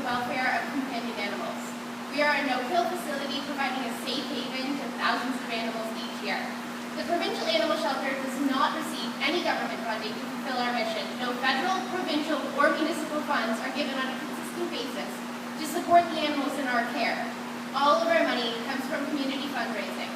welfare of companion animals. We are a no-kill facility providing a safe haven to thousands of animals each year. The provincial animal shelter does not receive any government funding to fulfill our mission. No federal, provincial, or municipal funds are given on a consistent basis to support the animals in our care. All of our money comes from community fundraising.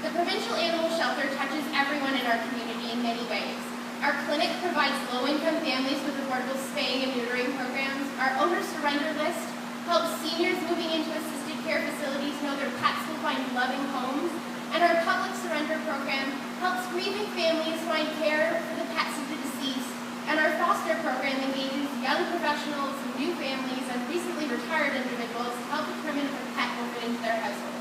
The provincial animal shelter touches everyone in our community in many ways. Our clinic provides low-income families with affordable spaying and neutering programs. Our owner surrender list helps seniors moving into assisted care facilities know their pets will find loving homes. And our public surrender program helps grieving families find care for the pets of the deceased. And our foster program engages young professionals, new families, and recently retired individuals to help determine if a pet will fit into their household.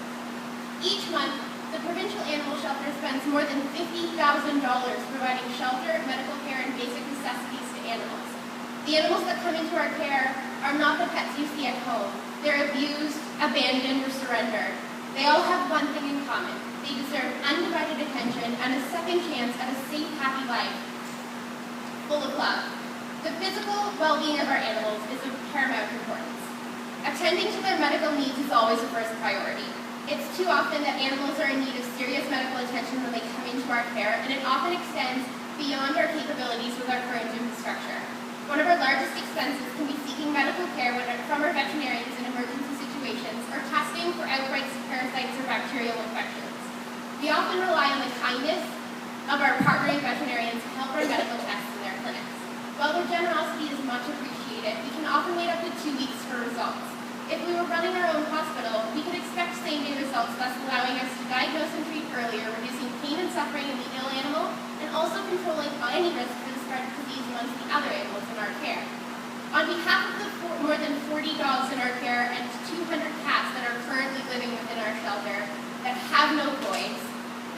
Each month, the provincial animal shelter spends more than $50,000 providing shelter, medical care, and basic necessities to animals. The animals that come into our care are not the pets you see at home. They're abused, abandoned, or surrendered. They all have one thing in common. They deserve undivided attention and a second chance at a safe, happy life, full of love. The physical well-being of our animals is of paramount importance. Attending to their medical needs is always a first priority. It's too often that animals are in need of serious medical attention when they come into our care, and it often extends beyond our capabilities with our current infrastructure. One of our largest expenses can be seeking medical care from our veterinarians in emergency situations or testing for outbreaks of parasites or bacterial infections. We often rely on the kindness of our partnering veterinarians to help our medical tests in their clinics. While their generosity is much appreciated, we can often wait up to 2 weeks for results. If we were running our own hospital, we could expect same-day results, thus allowing us to diagnose and treat earlier, reducing pain and suffering in the ill animal, and also controlling any risk for the spread of disease amongst the other animals in our care. On behalf of the more than 40 dogs in our care and 200 cats that are currently living within our shelter that have no voice,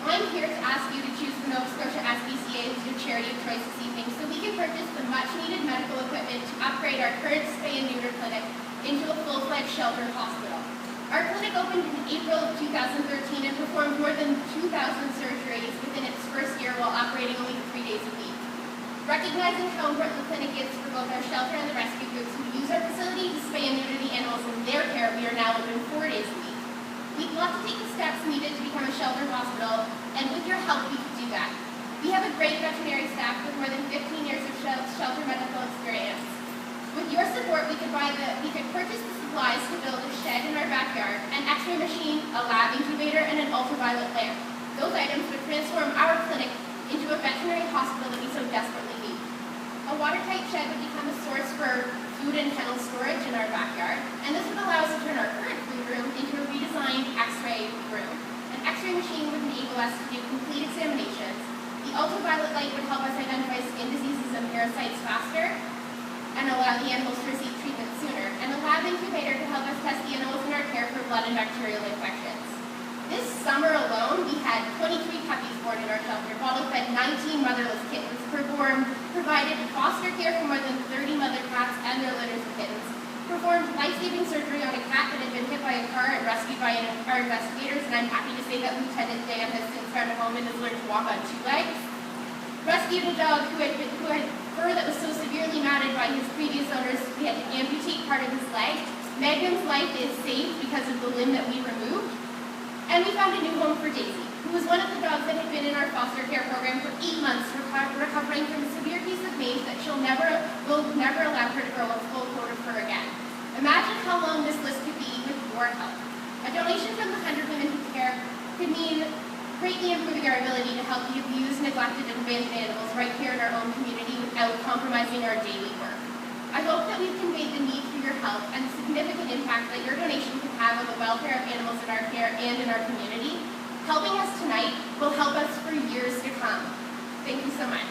I'm here to ask you to choose the Nova Scotia SPCA as your charity of choice this evening so we can purchase the much-needed medical equipment to upgrade our current spay and neuter clinic into a full-fledged shelter hospital. Our clinic opened in April of 2013 and performed more than 2,000 surgeries within its first year while operating only 3 days a week. Recognizing how important the clinic is for both our shelter and the rescue groups who use our facility to spay and neuter the animals in their care, we are now open 4 days a week. We'd love to take the steps needed to become a shelter hospital, and with your help, we could do that. We have a great veterinary staff with more than 15 years of shelter medical experience. With your support, we could purchase the supplies to build a shed in our backyard, an X-ray machine, a lab incubator, and an ultraviolet lamp. Those items would transform our clinic into a veterinary hospital that we so desperately need. A watertight shed would become a source for food and kennel storage in our backyard, and this would allow us to turn our current food room into a redesigned X-ray room. An X-ray machine would enable us to do complete examinations. The ultraviolet light would help us identify skin diseases and parasites faster and allow the animals to receive treatment sooner. And a lab incubator could help us test the animals in our care for blood and bacterial infections. This summer alone, we had 23 puppies born in our shelter, bottle-fed 19 motherless kittens, provided foster care for more than 30 mother cats and their litters of kittens, performed life-saving surgery on a cat that had been hit by a car and rescued by our investigators, and I'm happy to say that Lieutenant Dan has since found a home and has learned to walk on 2 legs, rescued a dog who had fur that was so severely matted by his previous owners we had to amputate part of his leg. Megan's life is saved because of the limb that we removed. And we found a new home for Daisy, who was one of the dogs that had been in our foster care program for 8 months, recovering from a severe case of mange that will never allow her to grow a full coat of fur again. Imagine how long this list could be with your help. A donation from the 100 Women Who Care could mean greatly improving our ability to help the abused, neglected, and abandoned animals right here in our own community without compromising our daily work. I hope that we've conveyed the need for your help and the significant impact that your donation can have on the welfare of animals in our care and in our community. Helping us tonight will help us for years to come. Thank you so much.